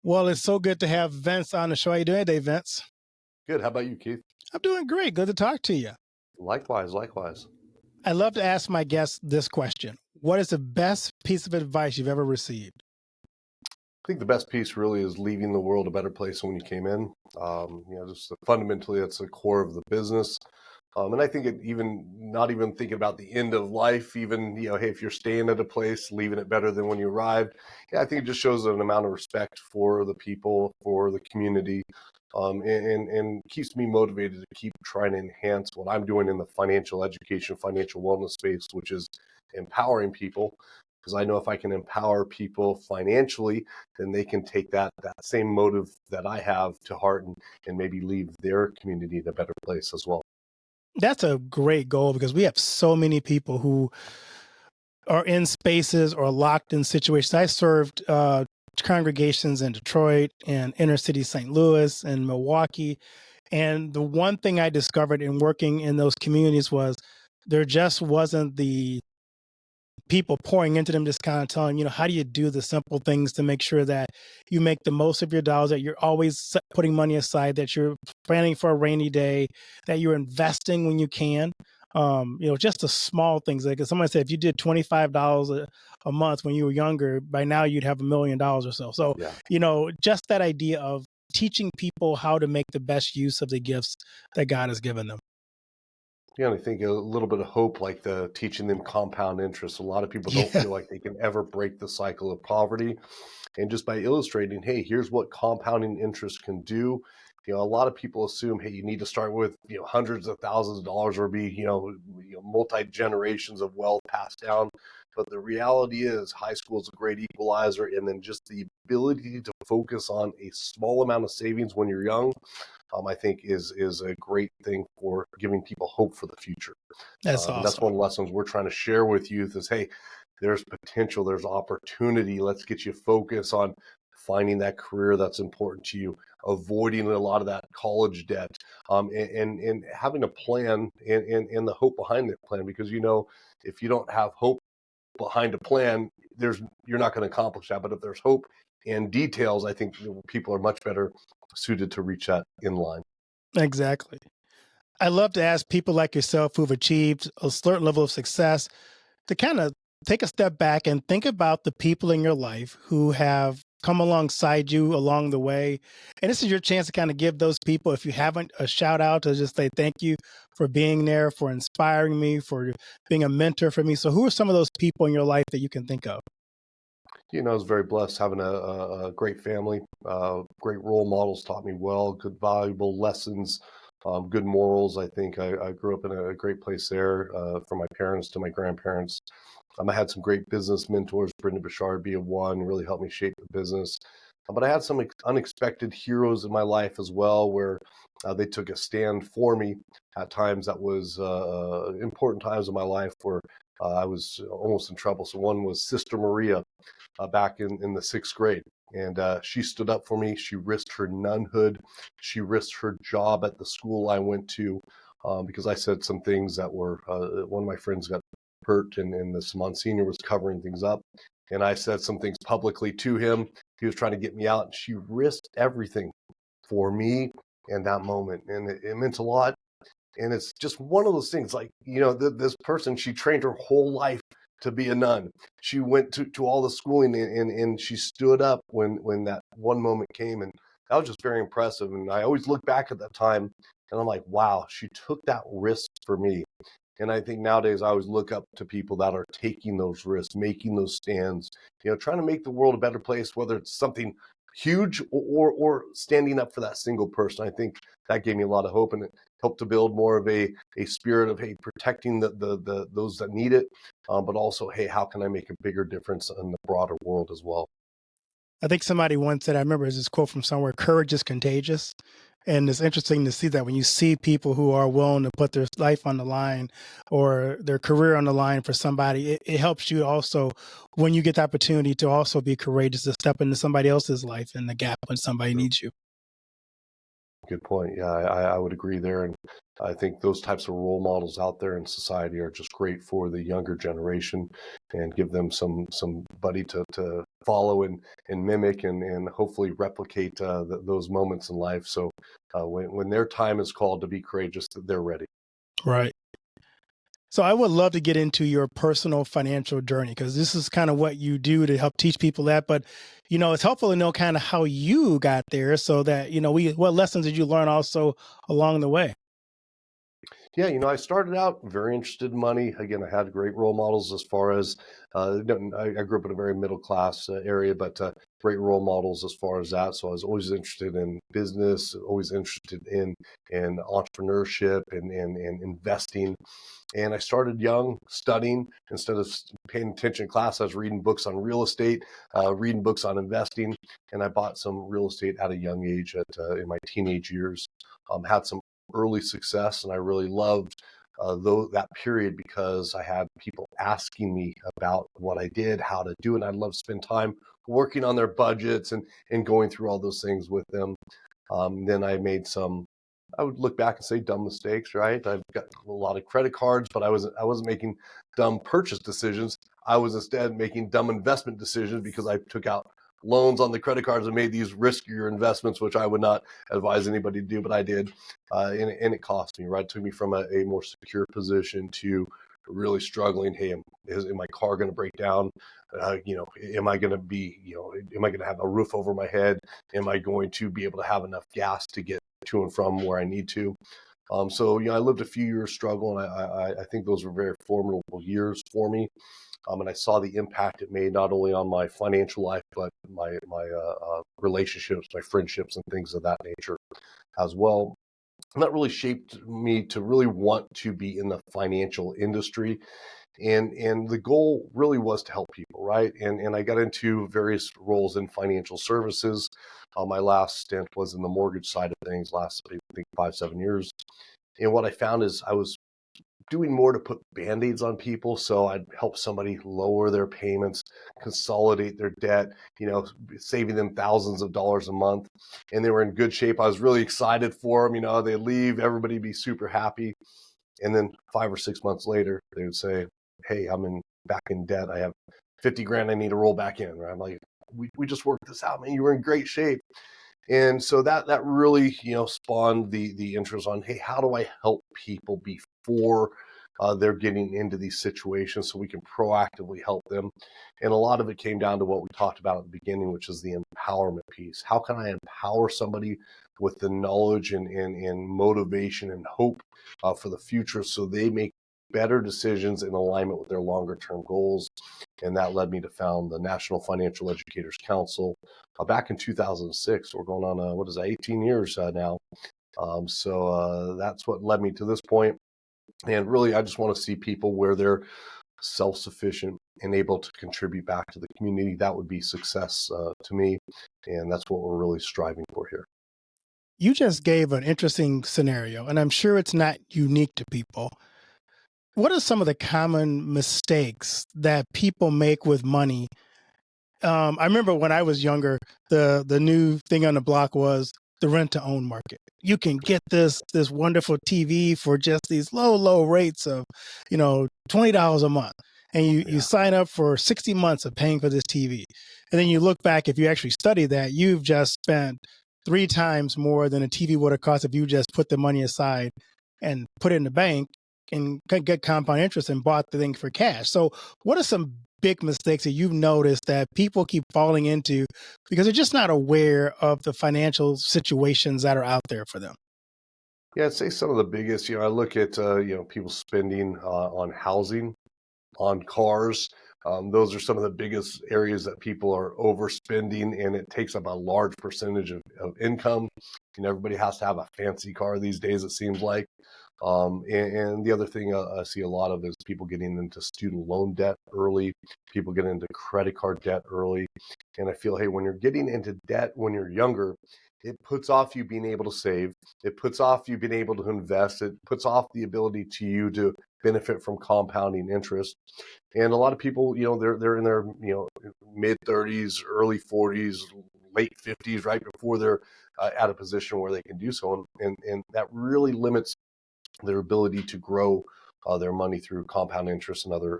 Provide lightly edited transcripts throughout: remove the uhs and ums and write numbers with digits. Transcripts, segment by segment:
Well, it's so good to have Vince on the show. How you doing today, Vince? Good. How about you, Keith? I'm doing great. Good to talk to you. Likewise, likewise. I love to ask my guests this question. What is the best piece of advice you've ever received? I think the best piece really is leaving the world a better place than when you came in. Just fundamentally, that's the core of the business. And I think even not even thinking about the end of life, even, hey, if you're staying at a place, leaving it better than when you arrived. Yeah, I think it just shows an amount of respect for the people, for the community, and keeps me motivated to keep trying to enhance what I'm doing in the financial education, financial wellness space, which is empowering people. Because I know if I can empower people financially, then they can take that same motive that I have to heart and maybe leave their community in a better place as well. That's a great goal because we have so many people who are in spaces or locked in situations. I served congregations in Detroit and inner city St. Louis and Milwaukee. And the one thing I discovered in working in those communities was there just wasn't the people pouring into them, just kind of telling, how do you do the simple things to make sure that you make the most of your dollars, that you're always putting money aside, that you're planning for a rainy day, that you're investing when you can. Just the small things. Like somebody said, if you did $25 a month when you were younger, by now you'd have $1 million or so. So, Yeah. Just that idea of teaching people how to make the best use of the gifts that God has given them. Yeah, and I think a little bit of hope, like the teaching them compound interest. A lot of people don't Yeah, feel like they can ever break the cycle of poverty. And just by illustrating, hey, here's what compounding interest can do. A lot of people assume, hey, you need to start with, hundreds of thousands of dollars or be, multi generations of wealth passed down. But the reality is, high school is a great equalizer. And then just the ability to focus on a small amount of savings when you're young, I think is a great thing for giving people hope for the future. that's And that's awesome. one of the lessons we're trying to share with youth is, hey, there's potential, there's opportunity. Let's get you focused on finding that career that's important to you, avoiding a lot of that college debt, and having a plan and the hope behind that plan. Because, if you don't have hope behind a plan, you're not going to accomplish that. But if there's hope and details, I think people are much better suited to reach that in line. Exactly. I love to ask people like yourself who've achieved a certain level of success to kind of take a step back and think about the people in your life who have come alongside you along the way. And this is your chance to kind of give those people, if you haven't, a shout out to just say thank you for being there, for inspiring me, for being a mentor for me. So, who are some of those people in your life that you can think of? I was very blessed having a great family, great role models taught me well, good valuable lessons, good morals. I think I grew up in a great place there, from my parents to my grandparents. I had some great business mentors, Brenda Bouchard being one, really helped me shape the business. But I had some unexpected heroes in my life as well, where they took a stand for me at times that was important times in my life where I was almost in trouble. So one was Sister Maria, back in the sixth grade. And she stood up for me. She risked her nunhood. She risked her job at the school I went to, because I said some things that were, one of my friends got hurt, and this Monsignor was covering things up. And I said some things publicly to him. He was trying to get me out. And she risked everything for me in that moment. And it meant a lot. And it's just one of those things, like, this person, she trained her whole life to be a nun. She went to all the schooling, and she stood up when that one moment came. And that was just very impressive. And I always look back at that time and I'm like, wow, she took that risk for me. And I think nowadays I always look up to people that are taking those risks, making those stands, trying to make the world a better place, whether it's something huge or standing up for that single person. I think that gave me a lot of hope, and it helped to build more of a spirit of, hey, protecting the those that need it, but also, hey, how can I make a bigger difference in the broader world as well? I think somebody once said, I remember this quote from somewhere, courage is contagious. And it's interesting to see that when you see people who are willing to put their life on the line or their career on the line for somebody, it helps you also when you get the opportunity to also be courageous to step into somebody else's life in the gap when somebody needs you. Good point. Yeah, I would agree there. And I think those types of role models out there in society are just great for the younger generation and give them somebody to follow and mimic and hopefully replicate those moments in life. So when their time is called to be courageous, they're ready. Right. So I would love to get into your personal financial journey because this is kind of what you do to help teach people that. But it's helpful to know kind of how you got there, so that what lessons did you learn also along the way. Yeah, I started out very interested in money. Again, I had great role models as far as I grew up in a very middle class area, but great role models as far as that. So I was always interested in business, always interested in entrepreneurship and investing. And I started young, studying instead of paying attention in class. I was reading books on real estate, reading books on investing, and I bought some real estate at a young age in my teenage years. Had some early success, and I really loved that period because I had people asking me about what I did, how to do it. And I'd love to spend time working on their budgets and going through all those things with them. Then I made some. I would look back and say dumb mistakes, right? I've got a lot of credit cards, but I wasn't making dumb purchase decisions. I was instead making dumb investment decisions because I took out loans on the credit cards and made these riskier investments, which I would not advise anybody to do, but I did, and it cost me. Right, it took me from a more secure position to really struggling. Hey, is my car going to break down? Am I going to be, am I going to have a roof over my head? Am I going to be able to have enough gas to get to and from where I need to? So I lived a few years struggle, and I think those were very formidable years for me. And I saw the impact it made not only on my financial life, but my relationships, my friendships, and things of that nature as well. And that really shaped me to really want to be in the financial industry. And the goal really was to help people, right? And I got into various roles in financial services. My last stint was in the mortgage side of things, last I think 5-7 years. And what I found is I was doing more to put band-aids on people. So I'd help somebody lower their payments, consolidate their debt, saving them thousands of dollars a month. And they were in good shape. I was really excited for them. They leave, everybody be super happy. And then 5 or 6 months later, they would say, hey, back in debt. I have 50 grand I need to roll back in. Right? I'm like, we just worked this out, man. You were in great shape. And so that really, spawned the interest on, hey, how do I help people before they're getting into these situations so we can proactively help them? And a lot of it came down to what we talked about at the beginning, which is the empowerment piece. How can I empower somebody with the knowledge and motivation and hope for the future so they make better decisions in alignment with their longer term goals? And that led me to found the National Financial Educators Council back in 2006. We're going on, 18 years now. So that's what led me to this point. And really, I just want to see people where they're self-sufficient and able to contribute back to the community. That would be success to me. And that's what we're really striving for here. You just gave an interesting scenario, and I'm sure it's not unique to people. What are some of the common mistakes that people make with money? I remember when I was younger, the new thing on the block was the rent to own market. You can get this wonderful TV for just these low rates of, $20 a month, and you Yeah. sign up for 60 months of paying for this TV, and then you look back, if you actually study that, you've just spent 3 times more than a TV would have cost if you just put the money aside and put it in the bank and get compound interest and bought the thing for cash. So, what are some big mistakes that you've noticed that people keep falling into because they're just not aware of the financial situations that are out there for them? Yeah, I'd say some of the biggest, I look at, people spending on housing, on cars. Those are some of the biggest areas that people are overspending, and it takes up a large percentage of income. Everybody has to have a fancy car these days, it seems like. And the other thing I see a lot of is people getting into student loan debt early, people getting into credit card debt early. And I feel, hey, when you're getting into debt when you're younger, it puts off you being able to save. It puts off you being able to invest. It puts off the ability to you to benefit from compounding interest. And a lot of people, they're in their, mid 30s, early 40s, late 50s, right before they're at a position where they can do so. And that really limits their ability to grow their money through compound interest and other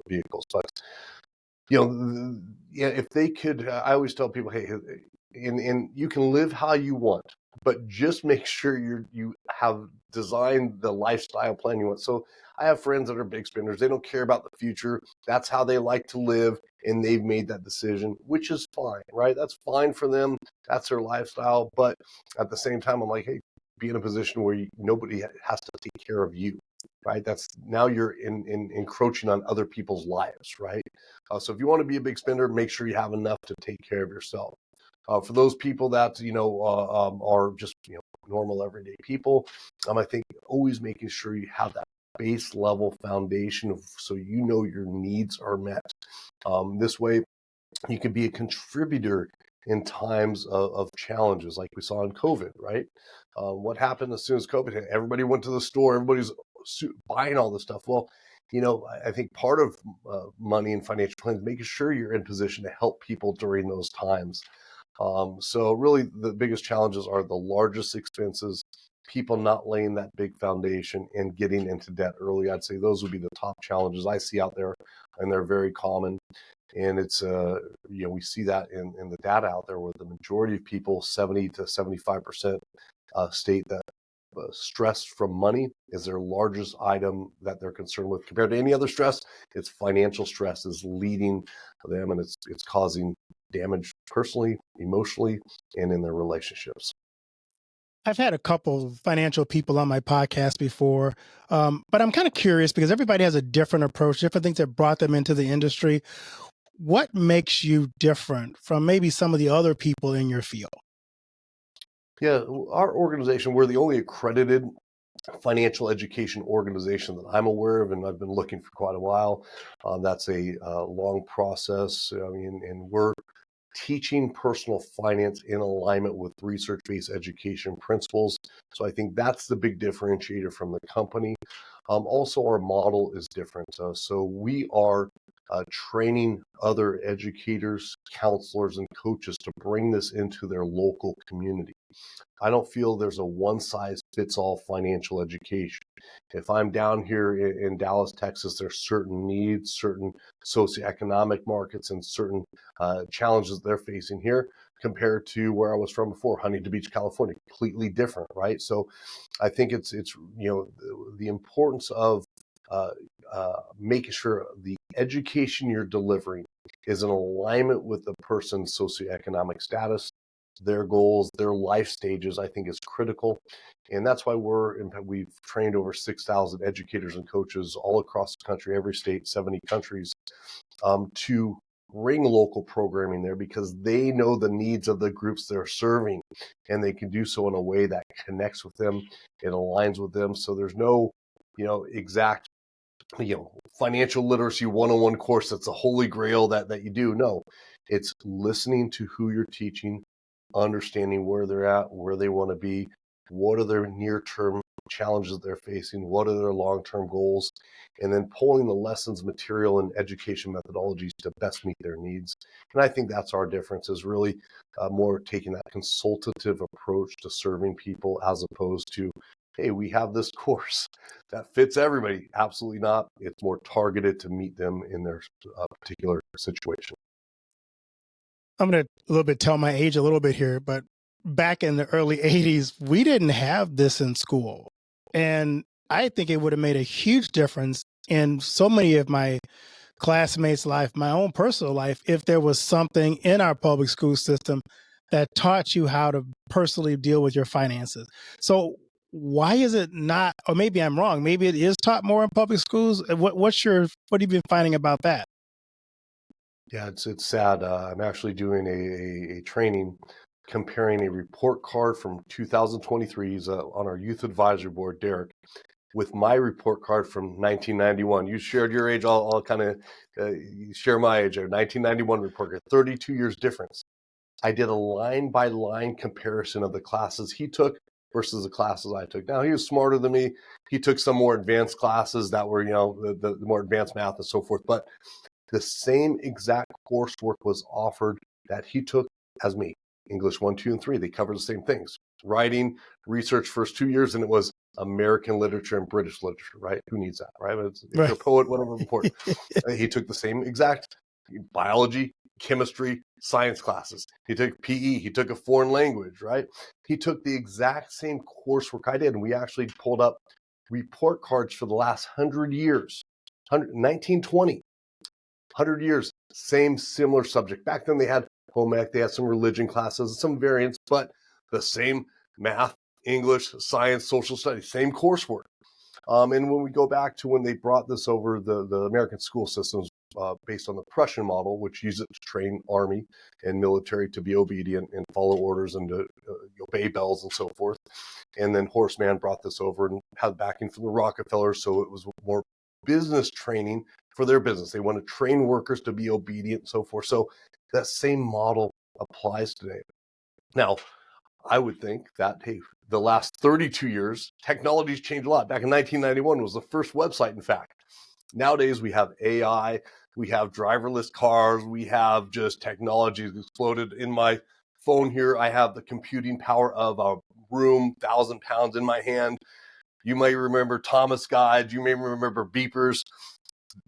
vehicles. But yeah, if they could, I always tell people, hey, and you can live how you want, but just make sure you have designed the lifestyle plan you want. So I have friends that are big spenders. They don't care about the future. That's how they like to live, and they've made that decision, which is fine, right? That's fine for them. That's their lifestyle. But at the same time, I'm like, hey, be in a position where nobody has to take care of you, right? That's now you're encroaching on other people's lives, right? So if you want to be a big spender, make sure you have enough to take care of yourself. For those people that are just normal everyday people, I think always making sure you have that base level foundation so your needs are met. This way, you can be a contributor in times of challenges, like we saw in COVID, right? What happened as soon as COVID hit? Everybody went to the store. Everybody's buying all this stuff. Well, I think part of money and financial planning is making sure you're in position to help people during those times. So really the biggest challenges are the largest expenses, people not laying that big foundation and getting into debt early. I'd say those would be the top challenges I see out there, and they're very common. And it's, we see that in the data out there where the majority of people, 70 to 75%, state that stress from money is their largest item that they're concerned with. Compared to any other stress, it's financial stress is leading them, and it's causing damage personally, emotionally, and in their relationships. I've had a couple of financial people on my podcast before, but I'm kind of curious because everybody has a different approach, different things that brought them into the industry. What makes you different from maybe some of the other people in your field? Yeah, our organization, we're the only accredited financial education organization that I'm aware of, and I've been looking for quite a while. That's a long process. I mean, and we're teaching personal finance in alignment with research-based education principles. So I think that's the big differentiator from the company. Also, our model is different. So we are training other educators, counselors, and coaches to bring this into their local community. I don't feel there's a one size fits all financial education. If I'm down here in Dallas, Texas, there's certain needs, certain socioeconomic markets, and certain challenges they're facing here compared to where I was from before, Huntington Beach, California, completely different, right? So I think it's the importance of making sure the education you're delivering is in alignment with the person's socioeconomic status, their goals, their life stages, I think is critical. And that's why we've trained over 6,000 educators and coaches all across the country, every state, 70 countries, to bring local programming there because they know the needs of the groups they're serving, and they can do so in a way that connects with them, it aligns with them. So there's no, exact financial literacy 101 course that's a holy grail that you do. No, it's listening to who you're teaching, understanding where they're at, where they want to be, what are their near-term challenges they're facing, what are their long-term goals, and then pulling the lessons, material, and education methodologies to best meet their needs. And I think that's our difference, is really more taking that consultative approach to serving people as opposed to, hey, we have this course that fits everybody. Absolutely not. It's more targeted to meet them in their particular situation. I'm going to a little bit tell my age a little bit here, but back in the early 80s, we didn't have this in school. And I think it would have made a huge difference in so many of my classmates' life, my own personal life, if there was something in our public school system that taught you how to personally deal with your finances. So why is it not, or maybe I'm wrong, maybe it is taught more in public schools? What have you been finding about that? Yeah, it's sad. I'm actually doing a training comparing a report card from 2023. He's on our youth advisory board, Derek, with my report card from 1991. You shared your age. I'll kind of share my age. A 1991 report card, 32 years difference. I did a line by line comparison of the classes he took versus the classes I took. Now, he was smarter than me. He took some more advanced classes that were, the more advanced math and so forth. But the same exact coursework was offered that he took as me. English 1, 2, and 3. They cover the same things. Writing, research first 2 years, and it was American literature and British literature, right? Who needs that, right? If you're a Right. poet, whatever, important. He took the same exact biology, chemistry, science classes. He took PE. He took a foreign language, right? He took the exact same coursework I did. And we actually pulled up report cards for the last 100 years, 1920, 100 years, same similar subject. Back then they had home ec, they had some religion classes, some variants, but the same math, English, science, social studies, same coursework. And when we go back to when they brought this over, the American school systems based on the Prussian model, which used it to train army and military to be obedient and follow orders and to obey bells and so forth. And then Horace Mann brought this over and had backing from the Rockefellers, so it was more business training for their business. They want to train workers to be obedient and so forth. So that same model applies today. Now, I would think that, hey, the last 32 years, technology's changed a lot. Back in 1991 was the first website, in fact. Nowadays, we have AI, we have driverless cars, we have just technology that's exploded. In my phone here, I have the computing power of a room, 1,000 pounds in my hand. You may remember Thomas guides, you may remember beepers.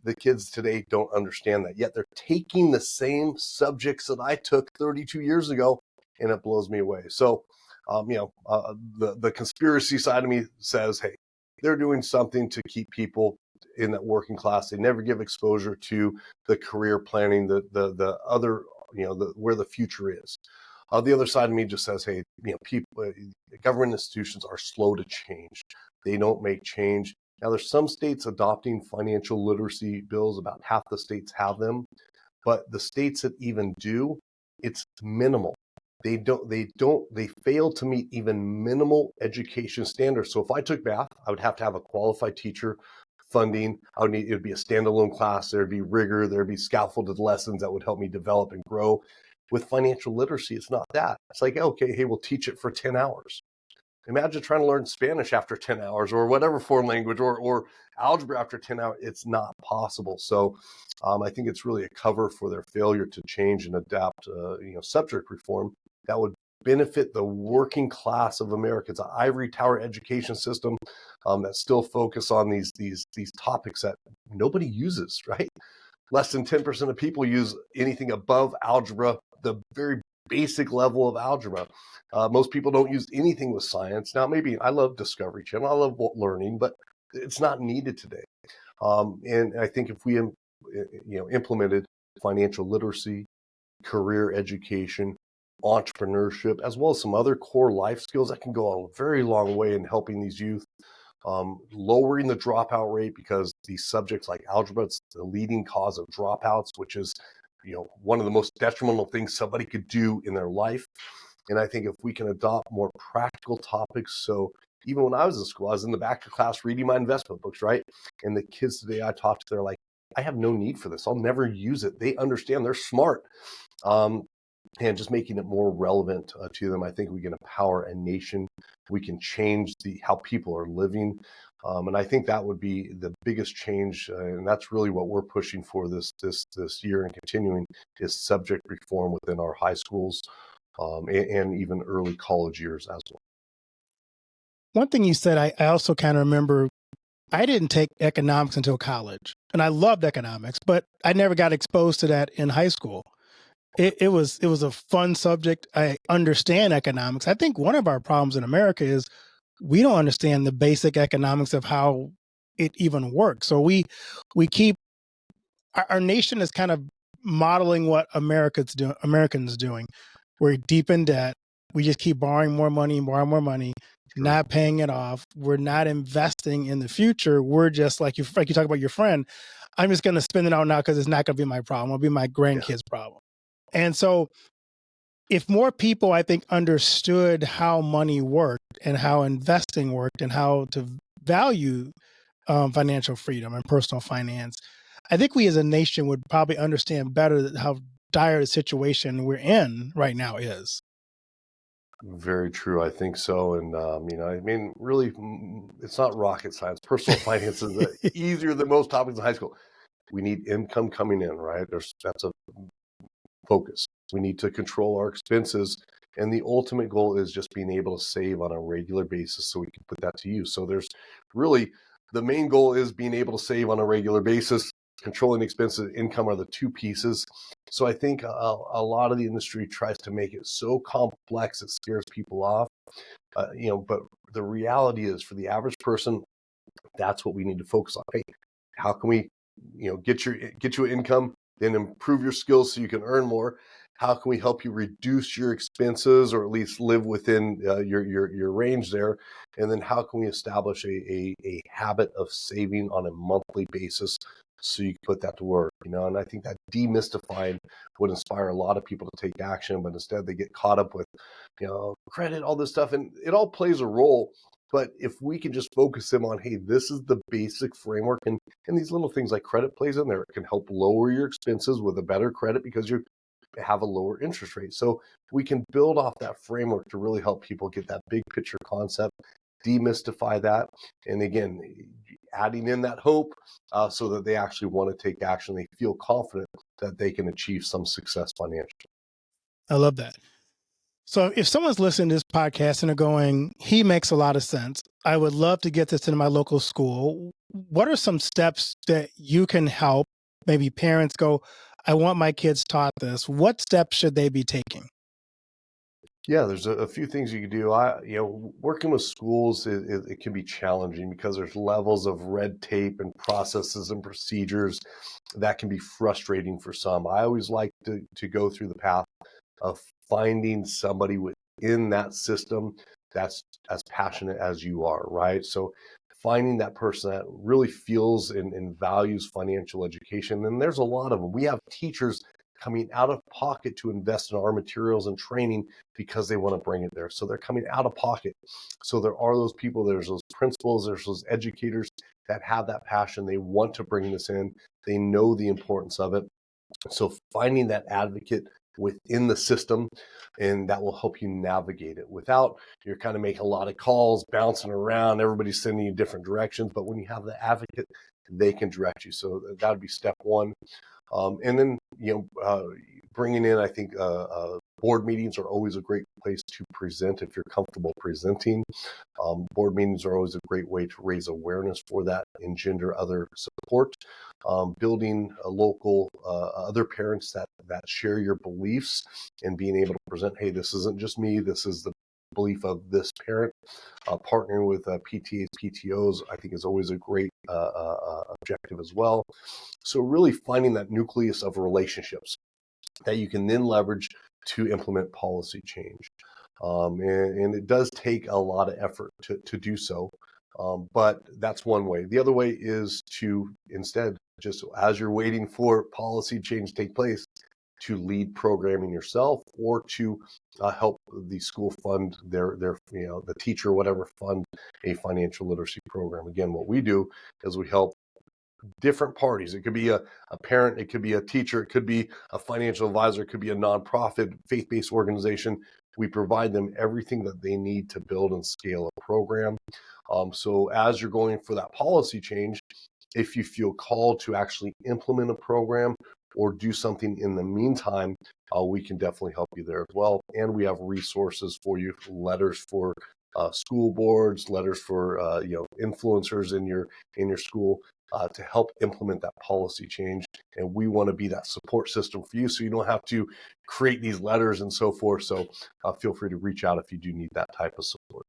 The kids today don't understand that, yet they're taking the same subjects that I took 32 years ago, and it blows me away. So, the conspiracy side of me says, hey, they're doing something to keep people in that working class. They never give exposure to the career planning, the other, where the future is. The other side of me just says, hey, people, government institutions are slow to change. They don't make change. Now, there's some states adopting financial literacy bills. About half the states have them, but the states that even do, it's minimal. They fail to meet even minimal education standards. So if I took math, I would have to have a qualified teacher, funding. It would be a standalone class. There'd be rigor. There'd be scaffolded lessons that would help me develop and grow. With financial literacy, it's not that. It's like, okay, hey, we'll teach it for 10 hours. Imagine trying to learn Spanish after 10 hours or whatever foreign language or algebra after 10 hours. It's not possible. So I think it's really a cover for their failure to change and adapt, subject reform that would benefit the working class of America. It's an ivory tower education system that still focus on these topics that nobody uses, right? Less than 10% of people use anything above algebra, the very basic level of algebra. Most people don't use anything with science. Now, maybe I love Discovery Channel, I love learning, but it's not needed today. And I think if we, implemented financial literacy, career education, entrepreneurship, as well as some other core life skills, that can go a very long way in helping these youth, lowering the dropout rate, because these subjects like algebra, it's the leading cause of dropouts, which is one of the most detrimental things somebody could do in their life. And I think if we can adopt more practical topics, so even when I was in school, I was in the back of class reading my investment books, right? And the kids today I talk to, they're like, I have no need for this. I'll never use it. They understand. They're smart. And just making it more relevant to them, I think we can empower a nation. We can change how people are living. And I think that would be the biggest change. And that's really what we're pushing for this year and continuing, is subject reform within our high schools and even early college years as well. One thing you said, I also kind of remember, I didn't take economics until college, and I loved economics, but I never got exposed to that in high school. It was a fun subject. I understand economics. I think one of our problems in America is we don't understand the basic economics of how it even works. So we keep our nation is kind of modeling what Americans doing. We're deep in debt. We just keep borrowing more money, Sure. not paying it off. We're not investing in the future. We're just like you talk about your friend. I'm just going to spend it out now because it's not going to be my problem. It'll be my grandkids' problem. And so if more people, I think, understood how money worked and how investing worked and how to value financial freedom and personal finance, I think we as a nation would probably understand better how dire the situation we're in right now is. Very true. I think so. And, really, it's not rocket science. Personal finance is easier than most topics in high school. We need income coming in, right? That's a focus. We need to control our expenses. And the ultimate goal is just being able to save on a regular basis so we can put that to use. So there's really, the main goal is being able to save on a regular basis. Controlling expenses, income are the two pieces. So I think a lot of the industry tries to make it so complex it scares people off. But the reality is, for the average person, that's what we need to focus on. Hey, how can we, get you income, then improve your skills so you can earn more? How can we help you reduce your expenses, or at least live within your range there? And then how can we establish a habit of saving on a monthly basis so you can put that to work? And I think that demystifying would inspire a lot of people to take action, but instead they get caught up with, credit, all this stuff, and it all plays a role. But if we can just focus them on, hey, this is the basic framework, and these little things like credit plays in there, it can help lower your expenses with a better credit because you have a lower interest rate. So we can build off that framework to really help people get that big picture concept, demystify that, and again, adding in that hope so that they actually want to take action. They feel confident that they can achieve some success financially. I love that. So if someone's listening to this podcast and are going, he makes a lot of sense, I would love to get this into my local school. What are some steps that you can help maybe parents go, I want my kids taught this? What steps should they be taking? Yeah, there's a few things you can do. Working with schools, it can be challenging because there's levels of red tape and processes and procedures that can be frustrating for some. I always like to go through the path of finding somebody within that system that's as passionate as you are, right? So finding that person that really feels and values financial education. And there's a lot of them. We have teachers coming out of pocket to invest in our materials and training because they want to bring it there. So they're coming out of pocket. So there are those people, there's those principals, there's those educators that have that passion. They want to bring this in. They know the importance of it. So finding that advocate within the system, and that will help you navigate it without you're kind of making a lot of calls, bouncing around, everybody's sending you different directions. But when you have the advocate, they can direct you. So that would be step one. And then, bringing in, I think, board meetings are always a great place to present if you're comfortable presenting. Board meetings are always a great way to raise awareness for that, engender other support. Building a local, other parents that share your beliefs, and being able to present, hey, this isn't just me, this is the belief of this parent. Partnering with PTAs, PTOs, I think is always a great objective as well. So really finding that nucleus of relationships that you can then leverage to implement policy change. And it does take a lot of effort to do so. But that's one way. The other way is to instead, just as you're waiting for policy change to take place, to lead programming yourself, or to help the school fund the teacher, whatever, fund a financial literacy program. Again, what we do is we help different parties. It could be a parent, it could be a teacher, it could be a financial advisor, it could be a nonprofit, faith-based organization. We provide them everything that they need to build and scale a program. So as you're going for that policy change, if you feel called to actually implement a program or do something in the meantime, we can definitely help you there as well. And we have resources for you, letters for school boards, letters for influencers in your school to help implement that policy change. And we want to be that support system for you, so you don't have to create these letters and so forth. So feel free to reach out if you do need that type of support.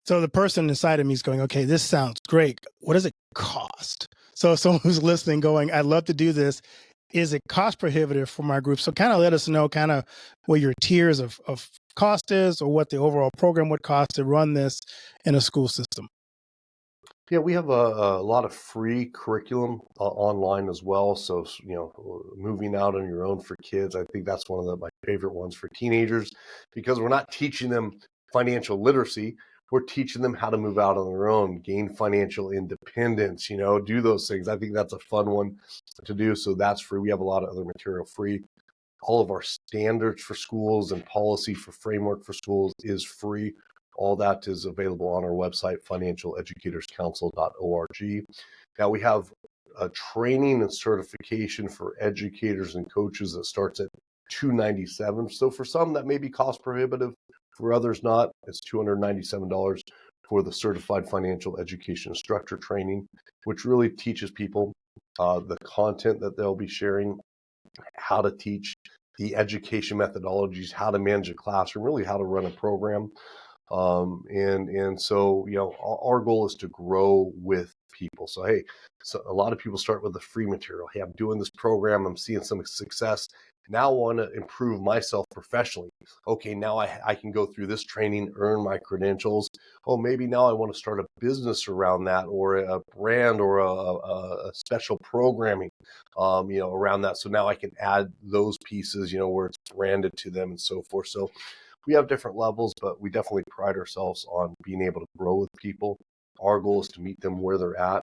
So the person inside of me is going, okay, this sounds great. What does it cost? So someone who's listening going, I'd love to do this. Is it cost prohibitive for my group? So kind of let us know kind of what your tiers of cost is, or what the overall program would cost to run this in a school system. Yeah, we have a lot of free curriculum online as well. So, moving out on your own for kids, I think that's one of my favorite ones for teenagers, because we're not teaching them financial literacy. We're teaching them how to move out on their own, gain financial independence, do those things. I think that's a fun one to do. So that's free. We have a lot of other material free. All of our standards for schools and policy for framework for schools is free. All that is available on our website, financialeducatorscouncil.org. Now we have a training and certification for educators and coaches that starts at $297. So for some, that may be cost prohibitive. For others, not. It's $297 for the Certified Financial Education Instructor training, which really teaches people the content that they'll be sharing, how to teach, the education methodologies, how to manage a classroom, really how to run a program. And so, our goal is to grow with people. So, hey, so a lot of people start with the free material. Hey, I'm doing this program. I'm seeing some success. Now I want to improve myself professionally. Okay, now I can go through this training, earn my credentials. Oh, maybe now I want to start a business around that, or a brand, or a special programming, around that. So now I can add those pieces, where it's branded to them and so forth. So we have different levels, but we definitely pride ourselves on being able to grow with people. Our goal is to meet them where they're at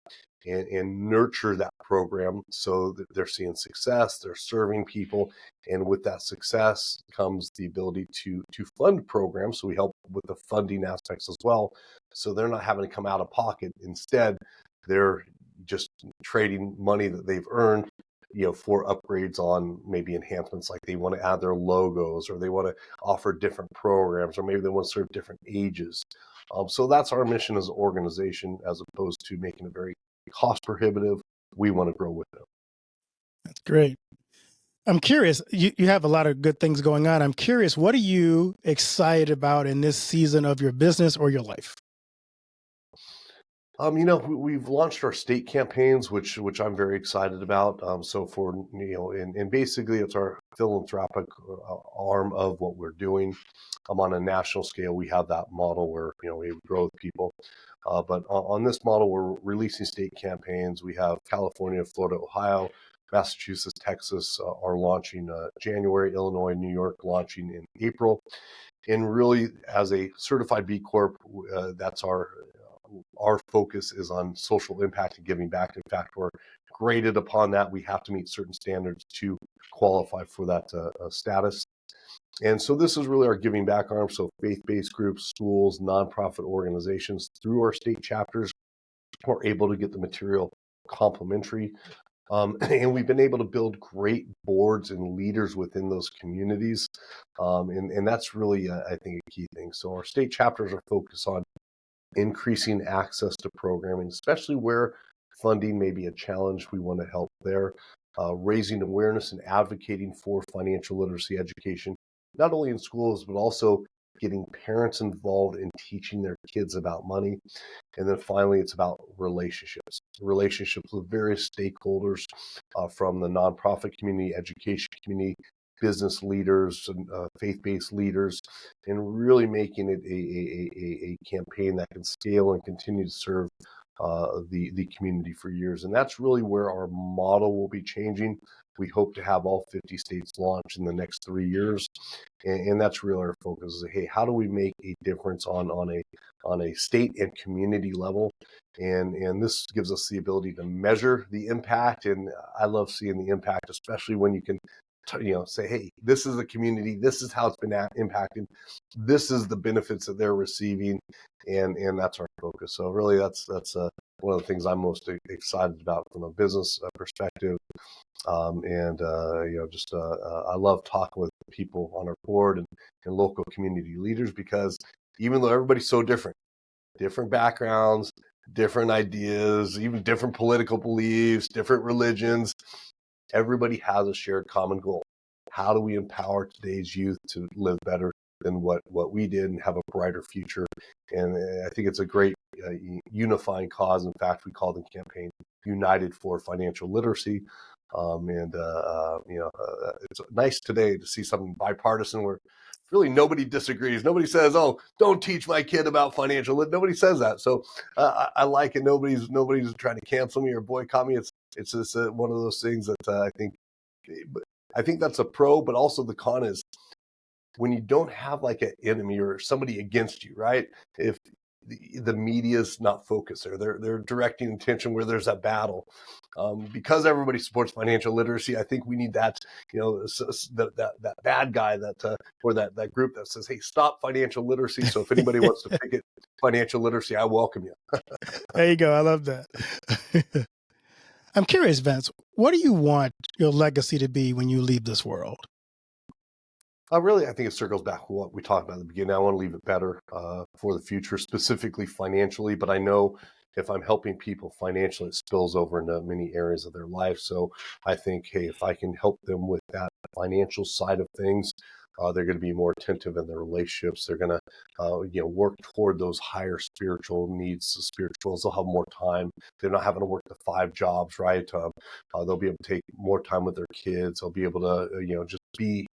and nurture that program so that they're seeing success, they're serving people. And with that success comes the ability to fund programs. So we help with the funding aspects as well. So they're not having to come out of pocket. Instead, they're just trading money that they've earned for upgrades on maybe enhancements, like they want to add their logos, or they want to offer different programs, or maybe they want to serve different ages. So that's our mission as an organization, as opposed to making it very cost prohibitive. We want to grow with them. That's great. I'm curious, you have a lot of good things going on. I'm curious, what are you excited about in this season of your business or your life? We've launched our state campaigns, which I'm very excited about. So for, and basically it's our philanthropic arm of what we're doing. On a national scale, we have that model where, we grow with people. But on this model, we're releasing state campaigns. We have California, Florida, Ohio, Massachusetts, Texas are launching January, Illinois, New York launching in April. And really, as a certified B Corp, that's our focus is on social impact and giving back. In fact, we're graded upon that. We have to meet certain standards to qualify for that status. And so this is really our giving back arm. So faith-based groups, schools, nonprofit organizations, through our state chapters, are able to get the material complimentary. And we've been able to build great boards and leaders within those communities. And that's really, I think, a key thing. So our state chapters are focused on increasing access to programming, especially where funding may be a challenge. We want to help there. Raising awareness and advocating for financial literacy education, not only in schools, but also getting parents involved in teaching their kids about money. And then finally, it's about relationships with various stakeholders, from the nonprofit community, education community, business leaders, and faith-based leaders, and really making it a campaign that can scale and continue to serve the community for years. And that's really where our model will be changing. We hope to have all 50 states launch in the next 3 years, and that's really our focus. Is, hey, how do we make a difference on a state and community level? And this gives us the ability to measure the impact. And I love seeing the impact, especially when you can say, hey, this is the community, this is how it's been impacted, this is the benefits that they're receiving, and that's our focus. So really, that's one of the things I'm most excited about from a business perspective. I love talking with people on our board and local community leaders, because even though everybody's so different backgrounds, different ideas, even different political beliefs, different religions, everybody has a shared common goal. How do we empower today's youth to live better than what we did and have a brighter future? And I think it's a great unifying cause. In fact, we call the campaign United for Financial Literacy. It's nice today to see something bipartisan where really nobody disagrees. Nobody says, "Oh, don't teach my kid about financial." Nobody says that. So I like it. Nobody's trying to cancel me or boycott me. It's just one of those things that I think that's a pro, but also the con is when you don't have like an enemy or somebody against you, right? If the media's not focused there, they're directing attention where there's a battle. Because everybody supports financial literacy, I think we need that, that bad guy or that group that says, hey, stop financial literacy. So if anybody wants to picket financial literacy, I welcome you. There you go. I love that. I'm curious, Vince, what do you want your legacy to be when you leave this world? I think it circles back to what we talked about at the beginning. I want to leave it better for the future, specifically financially. But I know if I'm helping people financially, it spills over into many areas of their life. So I think, hey, if I can help them with that financial side of things, they're going to be more attentive in their relationships. They're going to, work toward those higher spiritual needs, the spirituals. They'll have more time. They're not having to work the 5 jobs, right? They'll be able to take more time with their kids. They'll be able to, just be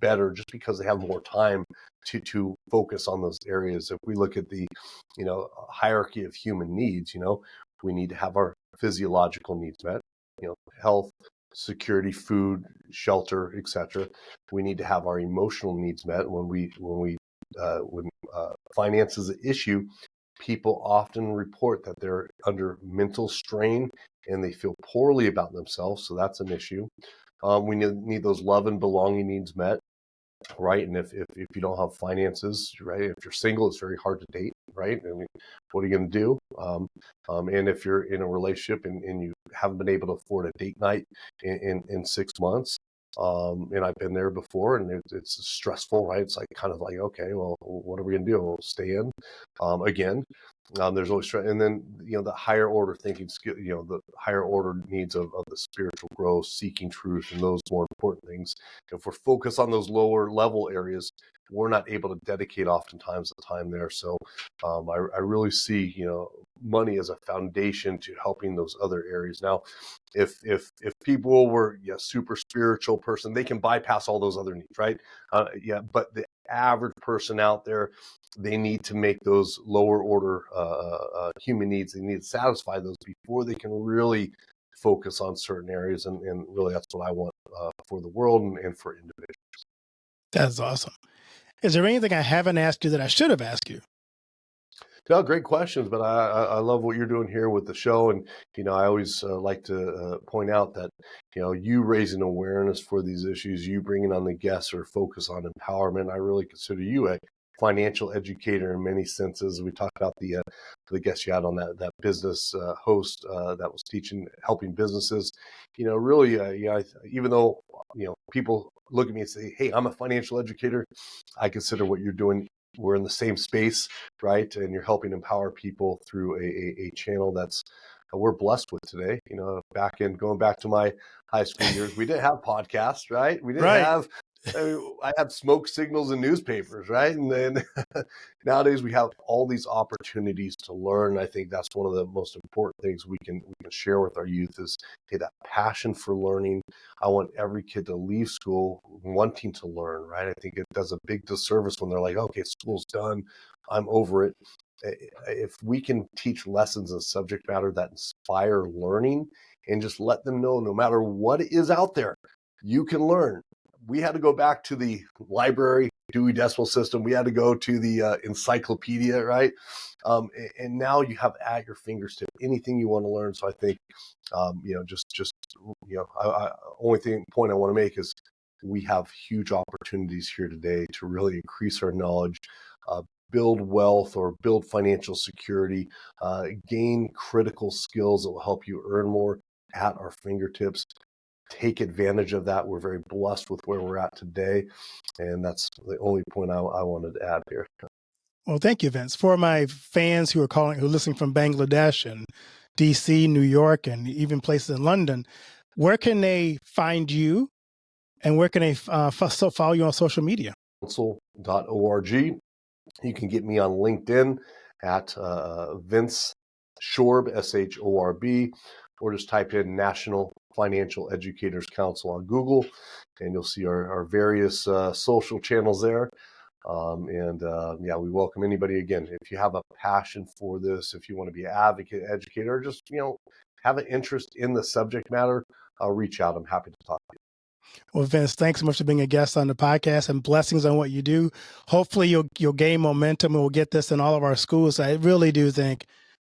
better just because they have more time to focus on those areas. If we look at the, hierarchy of human needs, we need to have our physiological needs met, health, security, food, shelter, etc. We need to have our emotional needs met. When finance is an issue, people often report that they're under mental strain and they feel poorly about themselves. So that's an issue. We need those love and belonging needs met, right? And if you don't have finances, right, if you're single, it's very hard to date, right? I mean, what are you going to do? And if you're in a relationship and you haven't been able to afford a date night in 6 months, and I've been there before, and it's stressful, right? It's like kind of like, okay, well, what are we going to do? We'll stay in again. There's always stress, and then the higher order thinking skill, the higher order needs of the spiritual growth, seeking truth, and those more important things. If we're focused on those lower level areas, we're not able to dedicate oftentimes the time there. So I really see money as a foundation to helping those other areas. Now, if people were super spiritual person, they can bypass all those other needs, right? But the average person out there, they need to make those lower order human needs. They need to satisfy those before they can really focus on certain areas. And really, that's what I want for the world and for individuals. That's awesome. Is there anything I haven't asked you that I should have asked you? No, great questions, but I love what you're doing here with the show. And, I always like to point out that, you raising awareness for these issues, you bringing on the guests or focus on empowerment. I really consider you a financial educator in many senses. We talked about the guest you had on that business host that was helping businesses, really, even though, people look at me and say, hey, I'm a financial educator, I consider what you're doing, we're in the same space, right? And you're helping empower people through a channel that's we're blessed with today. Going back to my high school years, we didn't have podcasts, right? We didn't Right. have. I had smoke signals in newspapers, right? And then nowadays we have all these opportunities to learn. I think that's one of the most important things we can share with our youth is, hey, that passion for learning. I want every kid to leave school wanting to learn, right? I think it does a big disservice when they're like, okay, school's done, I'm over it. If we can teach lessons of subject matter that inspire learning and just let them know no matter what is out there, you can learn. We had to go back to the library, Dewey Decimal System. We had to go to the encyclopedia, right? And now you have at your fingertips anything you want to learn. So I think, point I want to make is we have huge opportunities here today to really increase our knowledge, build wealth or build financial security, gain critical skills that will help you earn more at our fingertips. Take advantage of that. We're very blessed with where we're at today. And that's the only point I wanted to add here. Well, thank you, Vince. For my fans who are listening from Bangladesh and DC, New York, and even places in London, where can they find you and where can they follow you on social media? Council.org. You can get me on LinkedIn at Vince Shorb, SHORB, or just type in National Financial Educators Council on Google, and you'll see our various social channels there. We welcome anybody. Again, if you have a passion for this, if you want to be an advocate, educator, or just have an interest in the subject matter, reach out. I'm happy to talk to you. Well, Vince, thanks so much for being a guest on the podcast, and blessings on what you do. Hopefully you'll gain momentum and we'll get this in all of our schools. I really do think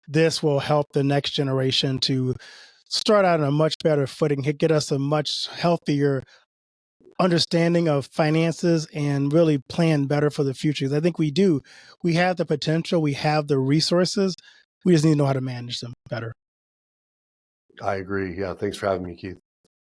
this will help the next generation to start out on a much better footing, get us a much healthier understanding of finances and really plan better for the future. Because I think we do. We have the potential. We have the resources. We just need to know how to manage them better. I agree. Yeah. Thanks for having me, Keith.